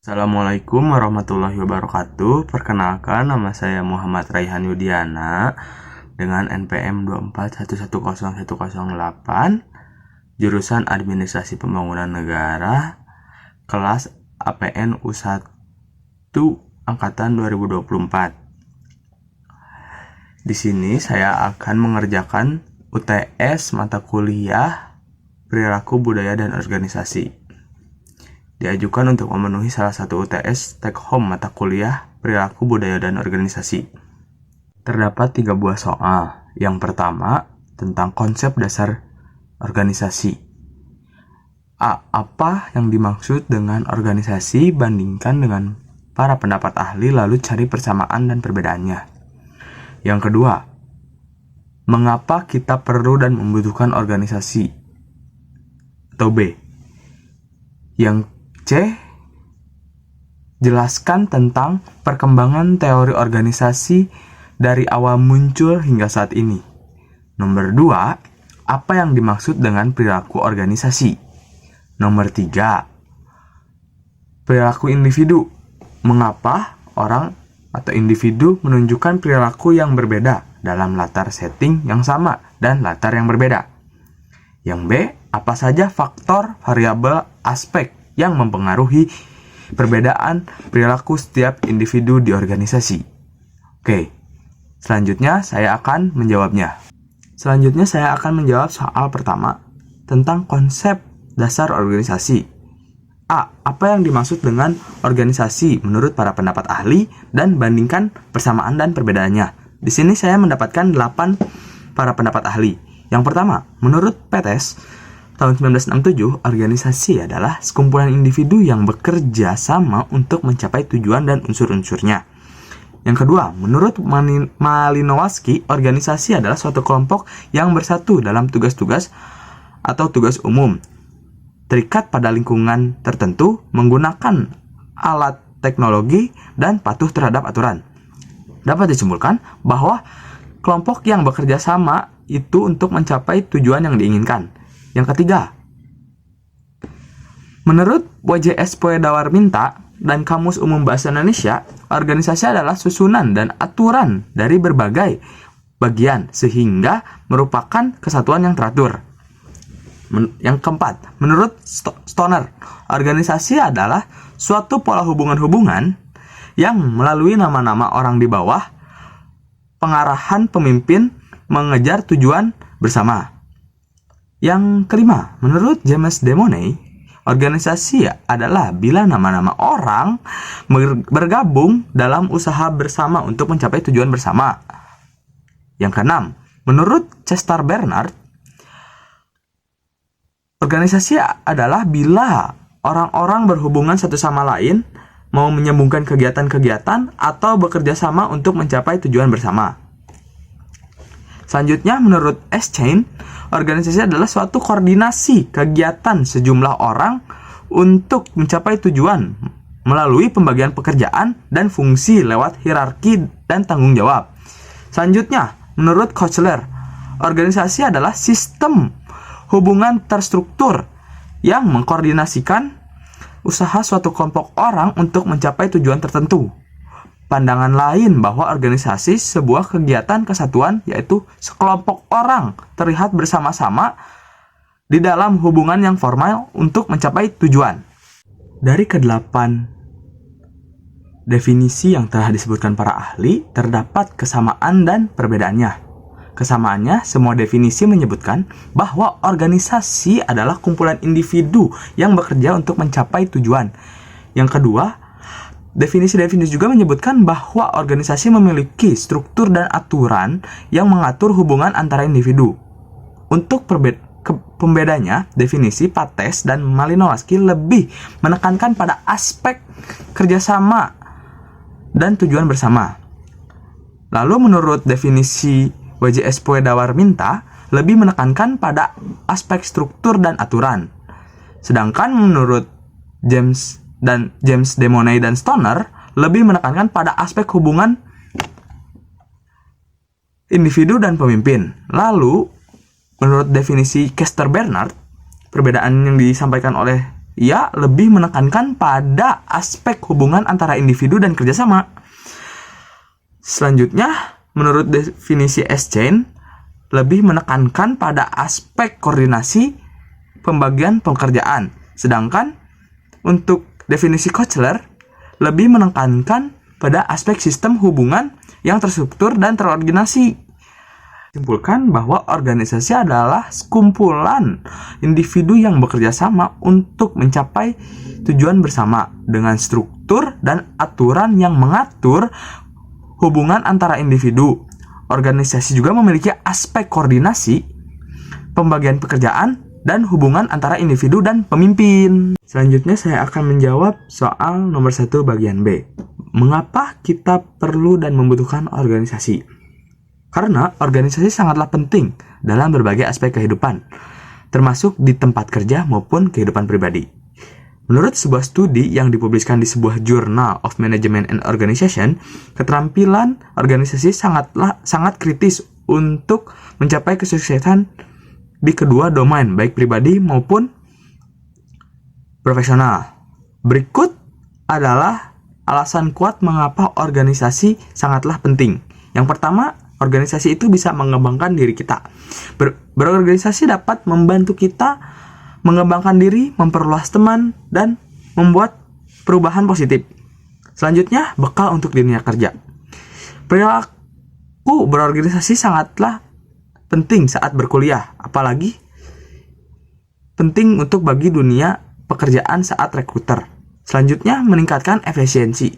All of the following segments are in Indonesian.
Assalamualaikum warahmatullahi wabarakatuh. Perkenalkan, nama saya Muhammad Raihan Yudiana dengan NPM 2411108, jurusan Administrasi Pembangunan Negara, kelas APN U1 angkatan 2024. Di sini saya akan mengerjakan UTS mata kuliah Perilaku Budaya dan Organisasi. Diajukan untuk memenuhi salah satu UTS take home mata kuliah Perilaku Budaya dan Organisasi. Terdapat 3 buah soal. Yang pertama, tentang konsep dasar organisasi. Apa yang dimaksud dengan organisasi, bandingkan dengan para pendapat ahli, lalu cari persamaan dan perbedaannya. Yang kedua, mengapa kita perlu dan membutuhkan organisasi? Atau B, yang C, jelaskan tentang perkembangan teori organisasi dari awal muncul hingga saat ini. Nomor 2, apa yang dimaksud dengan perilaku organisasi? Nomor 3, perilaku individu. Mengapa orang atau individu menunjukkan perilaku yang berbeda dalam latar setting yang sama dan latar yang berbeda? Yang B, apa saja faktor, variabel, aspek yang mempengaruhi perbedaan perilaku setiap individu di organisasi? Oke, selanjutnya saya akan menjawabnya. Selanjutnya saya akan menjawab soal pertama tentang konsep dasar organisasi. Apa yang dimaksud dengan organisasi menurut para pendapat ahli, dan bandingkan persamaan dan perbedaannya. Di sini saya mendapatkan 8 para pendapat ahli. Yang pertama, menurut Peters tahun 1967, organisasi adalah sekumpulan individu yang bekerja sama untuk mencapai tujuan dan unsur-unsurnya. Yang kedua, menurut Malinowski, organisasi adalah suatu kelompok yang bersatu dalam tugas-tugas atau tugas umum, terikat pada lingkungan tertentu, menggunakan alat teknologi, dan patuh terhadap aturan. Dapat disimpulkan bahwa kelompok yang bekerja sama itu untuk mencapai tujuan yang diinginkan. Yang ketiga, menurut WJS Poedawarminta dan Kamus Umum Bahasa Indonesia, organisasi adalah susunan dan aturan dari berbagai bagian sehingga merupakan kesatuan yang teratur. Yang keempat, menurut Stoner, organisasi adalah suatu pola hubungan-hubungan yang melalui nama-nama orang di bawah pengarahan pemimpin mengejar tujuan bersama. Yang kelima, menurut James Demoney, organisasi adalah bila nama-nama orang bergabung dalam usaha bersama untuk mencapai tujuan bersama. Yang keenam, menurut Chester Bernard, organisasi adalah bila orang-orang berhubungan satu sama lain, mau menyambungkan kegiatan-kegiatan atau bekerja sama untuk mencapai tujuan bersama. Selanjutnya, menurut Eschenstein, organisasi adalah suatu koordinasi kegiatan sejumlah orang untuk mencapai tujuan melalui pembagian pekerjaan dan fungsi lewat hierarki dan tanggung jawab. Selanjutnya, menurut Kochler, organisasi adalah sistem hubungan terstruktur yang mengkoordinasikan usaha suatu kelompok orang untuk mencapai tujuan tertentu. Pandangan lain bahwa organisasi sebuah kegiatan kesatuan, yaitu sekelompok orang terlihat bersama-sama di dalam hubungan yang formal untuk mencapai tujuan. Dari ke-8 definisi yang telah disebutkan para ahli, terdapat kesamaan dan perbedaannya. Kesamaannya, semua definisi menyebutkan bahwa organisasi adalah kumpulan individu yang bekerja untuk mencapai tujuan. Yang kedua, definisi-definisi juga menyebutkan bahwa organisasi memiliki struktur dan aturan yang mengatur hubungan antara individu. Untuk pembedanya, definisi Pates dan Malinowski lebih menekankan pada aspek kerjasama dan tujuan bersama. Lalu menurut definisi WJS Poedawarminta, lebih menekankan pada aspek struktur dan aturan. Sedangkan menurut James Demoney dan Stoner, lebih menekankan pada aspek hubungan individu dan pemimpin. Lalu, menurut definisi Chester Bernard, perbedaan yang disampaikan oleh ia lebih menekankan pada aspek hubungan antara individu dan kerjasama. Selanjutnya, menurut definisi Eschendt, lebih menekankan pada aspek koordinasi pembagian pekerjaan. Sedangkan untuk definisi Kochler, lebih menekankan pada aspek sistem hubungan yang terstruktur dan terorganisasi. Simpulkan bahwa organisasi adalah sekumpulan individu yang bekerja sama untuk mencapai tujuan bersama dengan struktur dan aturan yang mengatur hubungan antara individu. Organisasi juga memiliki aspek koordinasi, pembagian pekerjaan, dan hubungan antara individu dan pemimpin. Selanjutnya saya akan menjawab soal nomor 1 bagian B. Mengapa kita perlu dan membutuhkan organisasi? Karena organisasi sangatlah penting dalam berbagai aspek kehidupan, termasuk di tempat kerja maupun kehidupan pribadi. Menurut sebuah studi yang dipublikasikan di sebuah Journal of Management and Organization, keterampilan organisasi sangat kritis untuk mencapai kesuksesan di kedua domain, baik pribadi maupun profesional. Berikut adalah alasan kuat mengapa organisasi sangatlah penting. Yang pertama, organisasi itu bisa mengembangkan diri kita. Berorganisasi dapat membantu kita mengembangkan diri, memperluas teman, dan membuat perubahan positif. Selanjutnya, bekal untuk dunia kerja. Perilaku berorganisasi sangatlah penting saat berkuliah, apalagi penting untuk bagi dunia pekerjaan saat rekruter. Selanjutnya, meningkatkan efisiensi.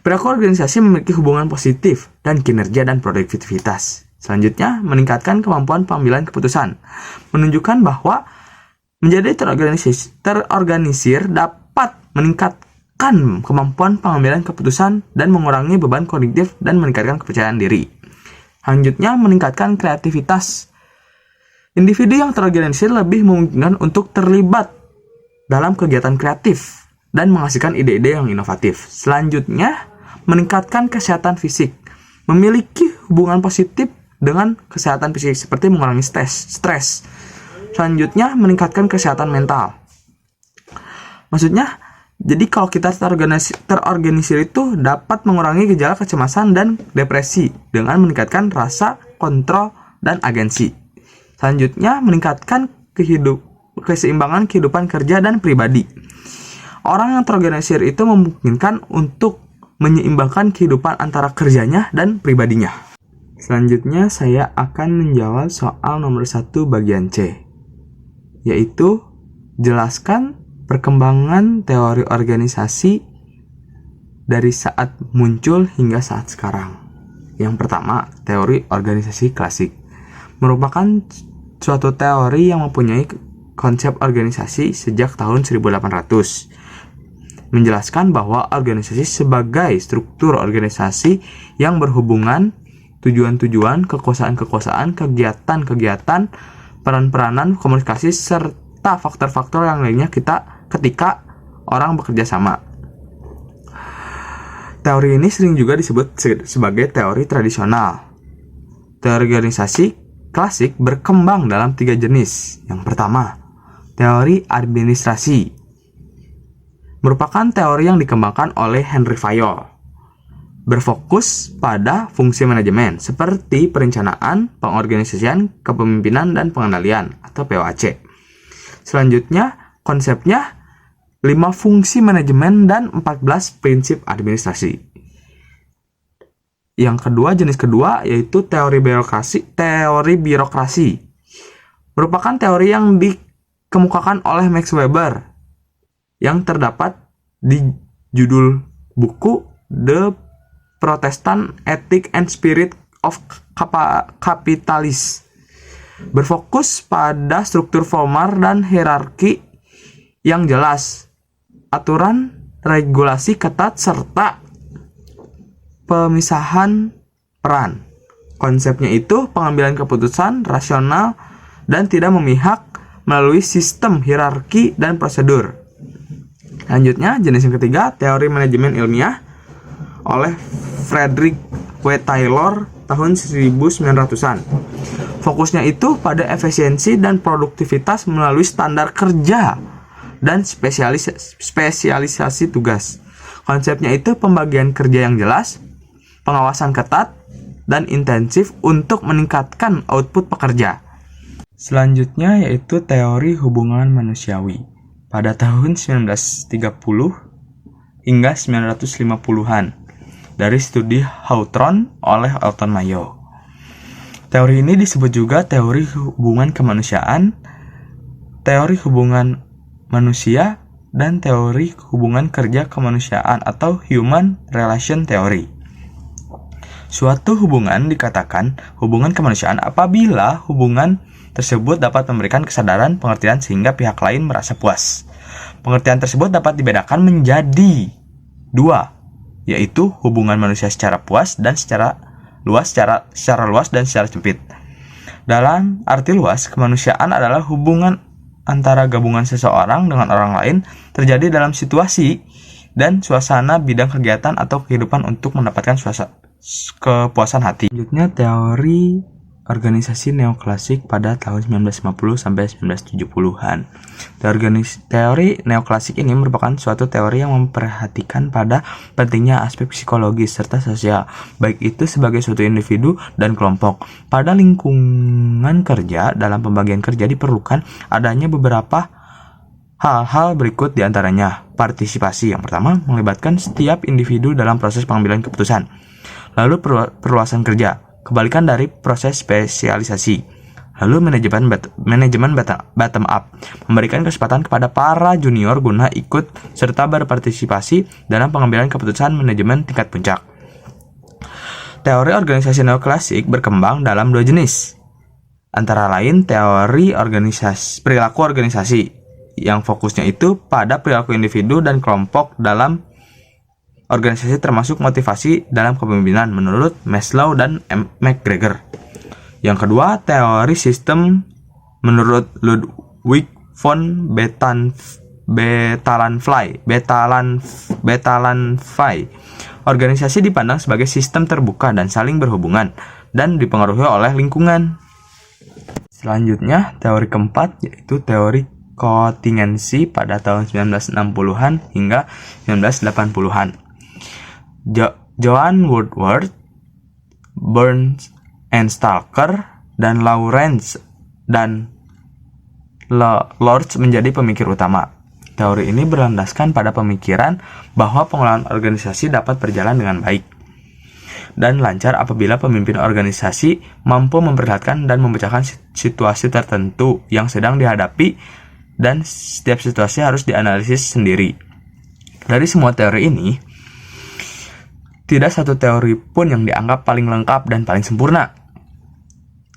Perilaku organisasi memiliki hubungan positif dan kinerja dan produktivitas. Selanjutnya, meningkatkan kemampuan pengambilan keputusan. Menunjukkan bahwa menjadi terorganisir dapat meningkatkan kemampuan pengambilan keputusan dan mengurangi beban kognitif dan meningkatkan kepercayaan diri. Selanjutnya, meningkatkan kreativitas. Individu yang terorganisir lebih memungkinkan untuk terlibat dalam kegiatan kreatif dan menghasilkan ide-ide yang inovatif. Selanjutnya, meningkatkan kesehatan fisik. Memiliki hubungan positif dengan kesehatan fisik seperti mengurangi stres. Selanjutnya, meningkatkan kesehatan mental. Maksudnya, jadi kalau kita terorganisir itu dapat mengurangi gejala kecemasan dan depresi dengan meningkatkan rasa kontrol dan agensi. Selanjutnya, meningkatkan keseimbangan kehidupan kerja dan pribadi. Orang yang terorganisir itu memungkinkan untuk menyeimbangkan kehidupan antara kerjanya dan pribadinya. Selanjutnya saya akan menjawab soal nomor 1 bagian C, yaitu jelaskan perkembangan teori organisasi dari saat muncul hingga saat sekarang. Yang pertama, teori organisasi klasik merupakan suatu teori yang mempunyai konsep organisasi sejak tahun 1800. Menjelaskan bahwa organisasi sebagai struktur organisasi yang berhubungan tujuan-tujuan, kekuasaan-kekuasaan, kegiatan-kegiatan, peran-peranan, komunikasi, serta faktor-faktor yang lainnya ketika orang bekerja sama. Teori ini sering juga disebut sebagai teori tradisional. Teori organisasi klasik berkembang dalam 3 jenis. Yang pertama, teori administrasi. Merupakan teori yang dikembangkan oleh Henry Fayol. Berfokus pada fungsi manajemen seperti perencanaan, pengorganisasian, kepemimpinan, dan pengendalian atau POAC. Selanjutnya, konsepnya 5 fungsi manajemen dan 14 prinsip administrasi. Yang kedua, jenis kedua yaitu teori birokrasi. Merupakan teori yang dikemukakan oleh Max Weber yang terdapat di judul buku The Protestant Ethic and Spirit of Capitalism. Berfokus pada struktur formal dan hierarki yang jelas, aturan regulasi ketat, serta pemisahan peran. Konsepnya itu pengambilan keputusan rasional dan tidak memihak melalui sistem hierarki dan prosedur. Selanjutnya, jenis yang ketiga, teori manajemen ilmiah oleh Frederick W. Taylor tahun 1900-an. Fokusnya itu pada efisiensi dan produktivitas melalui standar kerja dan spesialisasi tugas. Konsepnya itu pembagian kerja yang jelas, pengawasan ketat, dan intensif untuk meningkatkan output pekerja. Selanjutnya yaitu teori hubungan manusiawi. Pada tahun 1930 hingga 1950-an dari studi Hawthorne oleh Elton Mayo. Teori ini disebut juga teori hubungan kemanusiaan, teori hubungan manusia, dan teori hubungan kerja kemanusiaan atau human relation theory. Suatu hubungan dikatakan hubungan kemanusiaan apabila hubungan tersebut dapat memberikan kesadaran pengertian sehingga pihak lain merasa puas. Pengertian tersebut dapat dibedakan menjadi dua, yaitu hubungan manusia secara puas dan secara luas dan secara sempit. Dalam arti luas, kemanusiaan adalah hubungan antara gabungan seseorang dengan orang lain terjadi dalam situasi dan suasana bidang kegiatan atau kehidupan untuk mendapatkan kepuasan hati. Selanjutnya teori organisasi neoklasik pada tahun 1950 sampai 1970-an. Teori neoklasik ini merupakan suatu teori yang memperhatikan pada pentingnya aspek psikologis serta sosial, baik itu sebagai suatu individu dan kelompok. Pada lingkungan kerja, dalam pembagian kerja diperlukan adanya beberapa hal-hal berikut diantaranya. Partisipasi yang pertama melibatkan setiap individu dalam proses pengambilan keputusan. Lalu perluasan kerja, kebalikan dari proses spesialisasi. Lalu manajemen bottom up, memberikan kesempatan kepada para junior guna ikut serta berpartisipasi dalam pengambilan keputusan manajemen tingkat puncak. Teori organisasi neoklasik berkembang dalam dua jenis, antara lain teori perilaku organisasi yang fokusnya itu pada perilaku individu dan kelompok dalam organisasi termasuk motivasi dalam kepemimpinan menurut Maslow dan McGregor. Yang kedua, teori sistem menurut Ludwig von Betalanffy. Organisasi dipandang sebagai sistem terbuka dan saling berhubungan dan dipengaruhi oleh lingkungan. Selanjutnya, teori keempat yaitu teori kontingensi pada tahun 1960-an hingga 1980-an. Joan Woodward, Burns and Stalker, dan Lawrence dan Lords menjadi pemikir utama. Teori ini berlandaskan pada pemikiran bahwa pengelolaan organisasi dapat berjalan dengan baik dan lancar apabila pemimpin organisasi mampu memperlihatkan dan memecahkan situasi tertentu yang sedang dihadapi, dan setiap situasi harus dianalisis sendiri. Dari semua teori ini, tidak satu teori pun yang dianggap paling lengkap dan paling sempurna.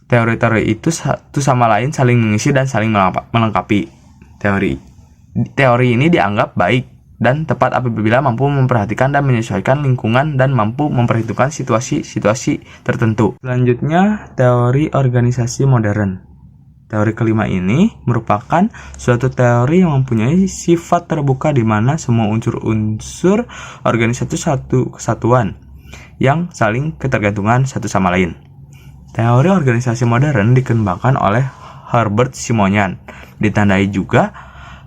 Teori-teori itu satu sama lain saling mengisi dan saling melengkapi. Teori ini dianggap baik dan tepat apabila mampu memperhatikan dan menyesuaikan lingkungan dan mampu memperhitungkan situasi-situasi tertentu. Selanjutnya, teori organisasi modern. Teori kelima ini merupakan suatu teori yang mempunyai sifat terbuka di mana semua unsur-unsur organisasi satu kesatuan yang saling ketergantungan satu sama lain. Teori organisasi modern dikembangkan oleh Herbert Simonian, ditandai juga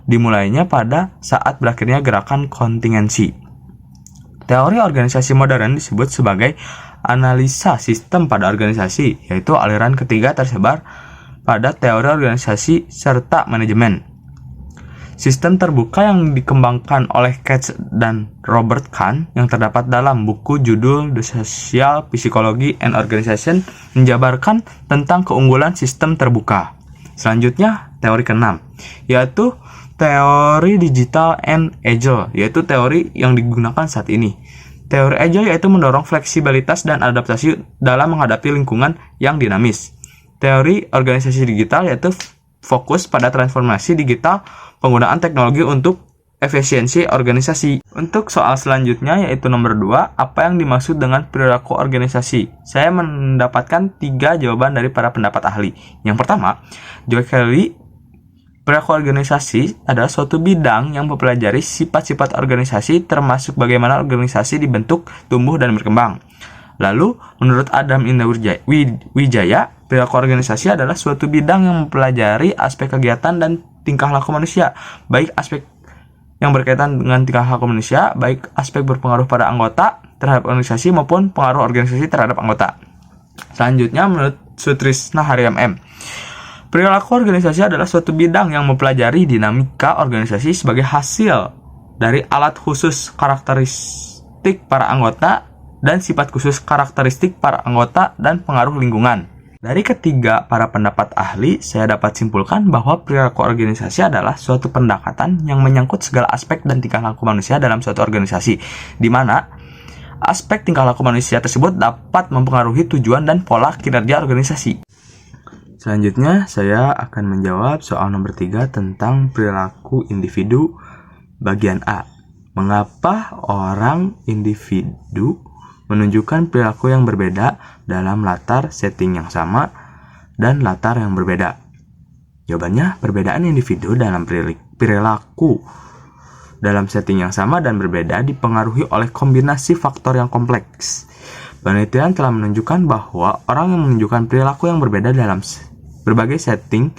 dimulainya pada saat berakhirnya gerakan kontingensi. Teori organisasi modern disebut sebagai analisa sistem pada organisasi, yaitu aliran ketiga tersebar pada teori organisasi serta manajemen. Sistem terbuka yang dikembangkan oleh Katz dan Robert Kahn yang terdapat dalam buku judul The Social Psychology and Organization menjabarkan tentang keunggulan sistem terbuka. Selanjutnya, teori ke-6, yaitu teori digital and agile, yaitu teori yang digunakan saat ini. Teori agile yaitu mendorong fleksibilitas dan adaptasi dalam menghadapi lingkungan yang dinamis. Teori organisasi digital yaitu fokus pada transformasi digital, penggunaan teknologi untuk efisiensi organisasi. Untuk soal selanjutnya yaitu nomor 2, apa yang dimaksud dengan perilaku organisasi? Saya mendapatkan 3 jawaban dari para pendapat ahli. Yang pertama, Joe Kelly, perilaku organisasi adalah suatu bidang yang mempelajari sifat-sifat organisasi termasuk bagaimana organisasi dibentuk, tumbuh, dan berkembang. Lalu, menurut Adam Indah Wijaya, perilaku organisasi adalah suatu bidang yang mempelajari aspek kegiatan dan tingkah laku manusia, baik aspek yang berkaitan dengan tingkah laku manusia, baik aspek berpengaruh pada anggota terhadap organisasi maupun pengaruh organisasi terhadap anggota. Selanjutnya, menurut Sutrisna Hariam M, perilaku organisasi adalah suatu bidang yang mempelajari dinamika organisasi sebagai hasil dari alat khusus karakteristik para anggota dan sifat khusus karakteristik para anggota dan pengaruh lingkungan. Dari ketiga para pendapat ahli, saya dapat simpulkan bahwa perilaku organisasi adalah suatu pendekatan yang menyangkut segala aspek dan tingkah laku manusia dalam suatu organisasi, di mana aspek tingkah laku manusia tersebut dapat mempengaruhi tujuan dan pola kinerja organisasi. Selanjutnya, saya akan menjawab soal nomor 3 tentang perilaku individu bagian A. Mengapa orang individu menunjukkan perilaku yang berbeda dalam latar setting yang sama dan latar yang berbeda? Jawabannya, perbedaan individu dalam perilaku dalam setting yang sama dan berbeda dipengaruhi oleh kombinasi faktor yang kompleks. Penelitian telah menunjukkan bahwa orang yang menunjukkan perilaku yang berbeda dalam berbagai setting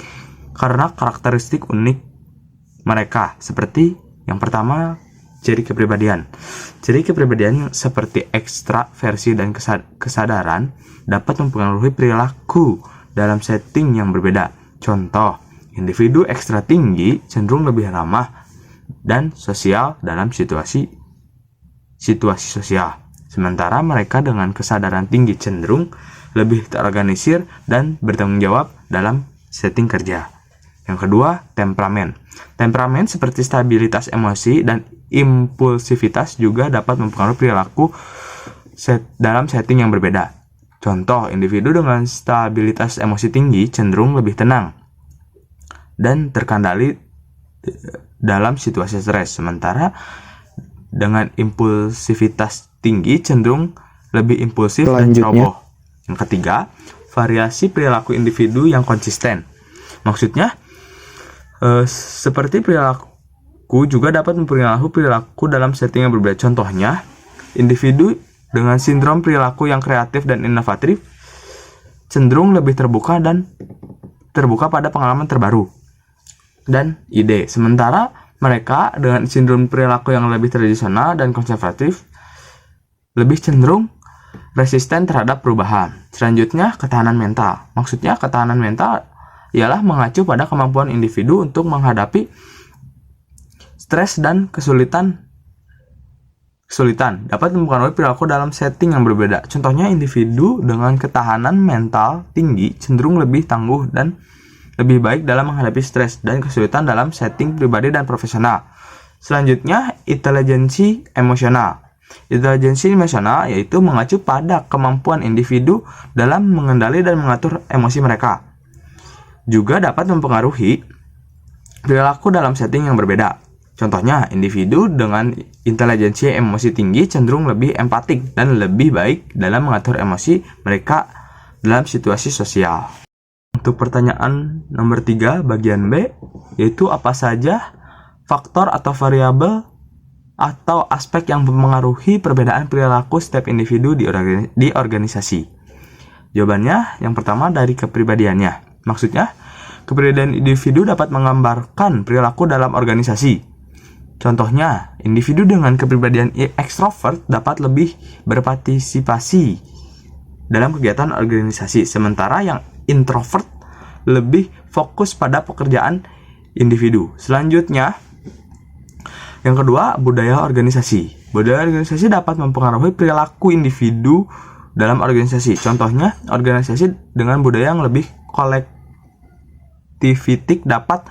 karena karakteristik unik mereka, seperti yang pertama, ciri kepribadian. Ciri kepribadian seperti ekstraversi dan kesadaran dapat mempengaruhi perilaku dalam setting yang berbeda. Contoh, individu ekstra tinggi cenderung lebih ramah dan sosial dalam situasi sosial. Sementara mereka dengan kesadaran tinggi cenderung lebih terorganisir dan bertanggung jawab dalam setting kerja. Yang kedua, temperamen. Temperamen seperti stabilitas emosi dan impulsivitas juga dapat mempengaruhi perilaku dalam setting yang berbeda. Contoh, individu dengan stabilitas emosi tinggi cenderung lebih tenang dan terkendali dalam situasi stres, sementara dengan impulsivitas tinggi cenderung lebih impulsif dan ceroboh. Yang ketiga, variasi perilaku individu yang konsisten. Maksudnya, seperti perilaku juga dapat mempengaruhi perilaku dalam setting yang berbeda. Contohnya, individu dengan sindrom perilaku yang kreatif dan inovatif cenderung lebih terbuka pada pengalaman terbaru dan ide. Sementara mereka dengan sindrom perilaku yang lebih tradisional dan konservatif lebih cenderung resisten terhadap perubahan. Selanjutnya, ketahanan mental. Maksudnya, ketahanan mental ialah mengacu pada kemampuan individu untuk menghadapi stres dan kesulitan dapat mempengaruhi perilaku dalam setting yang berbeda. Contohnya, individu dengan ketahanan mental tinggi cenderung lebih tangguh dan lebih baik dalam menghadapi stres dan kesulitan dalam setting pribadi dan profesional. Selanjutnya, intelijensi emosional. Intelijensi emosional yaitu mengacu pada kemampuan individu dalam mengendali dan mengatur emosi mereka. Juga dapat mempengaruhi perilaku dalam setting yang berbeda. Contohnya, individu dengan intelijensi emosi tinggi cenderung lebih empatik dan lebih baik dalam mengatur emosi mereka dalam situasi sosial. Untuk pertanyaan nomor 3 bagian B, yaitu apa saja faktor atau variabel atau aspek yang mempengaruhi perbedaan perilaku setiap individu di organisasi. Jawabannya, yang pertama dari kepribadiannya. Maksudnya, kepribadian individu dapat menggambarkan perilaku dalam organisasi. Contohnya, individu dengan kepribadian ekstrovert dapat lebih berpartisipasi dalam kegiatan organisasi, sementara yang introvert lebih fokus pada pekerjaan individu. Selanjutnya, yang kedua, budaya organisasi. Budaya organisasi dapat mempengaruhi perilaku individu dalam organisasi. Contohnya, organisasi dengan budaya yang lebih kolektivistik dapat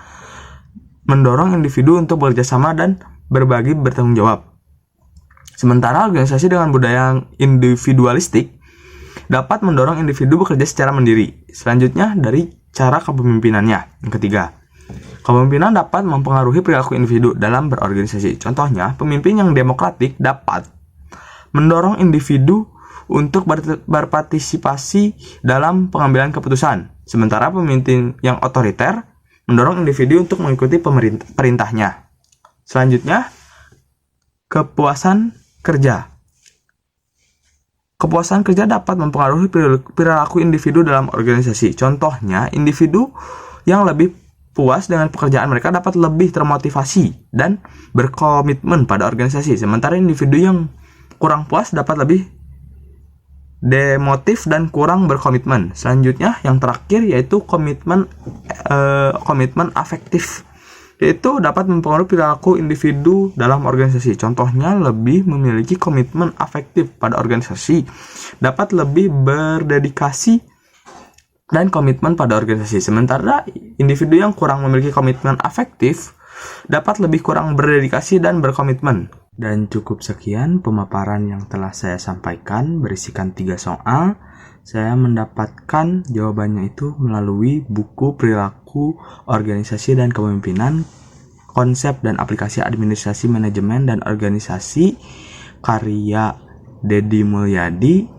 mendorong individu untuk bekerja sama dan bertanggung jawab. Sementara organisasi dengan budaya yang individualistik dapat mendorong individu bekerja secara mandiri. Selanjutnya, dari cara kepemimpinannya. Yang ketiga, kepemimpinan dapat mempengaruhi perilaku individu dalam berorganisasi. Contohnya, pemimpin yang demokratik dapat mendorong individu untuk berpartisipasi dalam pengambilan keputusan. Sementara pemimpin yang otoriter mendorong individu untuk mengikuti perintahnya. Selanjutnya, kepuasan kerja. Kepuasan kerja dapat mempengaruhi perilaku individu dalam organisasi. Contohnya, individu yang lebih puas dengan pekerjaan mereka dapat lebih termotivasi dan berkomitmen pada organisasi. Sementara individu yang kurang puas dapat lebih demotif dan kurang berkomitmen. Selanjutnya, yang terakhir yaitu komitmen afektif, yaitu dapat mempengaruhi perilaku individu dalam organisasi. Contohnya, lebih memiliki komitmen afektif pada organisasi, dapat lebih berdedikasi dan komitmen pada organisasi. Sementara individu yang kurang memiliki komitmen afektif dapat lebih kurang berdedikasi dan berkomitmen. Dan cukup sekian pemaparan yang telah saya sampaikan, berisikan 3 soal. Saya mendapatkan jawabannya itu melalui buku Perilaku Organisasi dan Kepemimpinan, Konsep dan Aplikasi Administrasi Manajemen dan Organisasi, karya Deddy Mulyadi,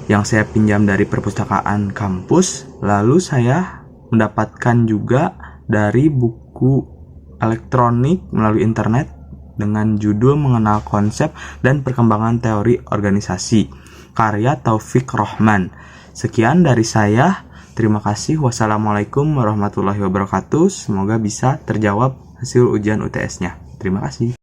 yang saya pinjam dari perpustakaan kampus. Lalu saya mendapatkan juga dari buku elektronik melalui internet dengan judul Mengenal Konsep dan Perkembangan Teori Organisasi, karya Taufik Rohman. Sekian dari saya. Terima kasih. Wassalamualaikum warahmatullahi wabarakatuh. Semoga bisa terjawab hasil ujian UTS-nya. Terima kasih.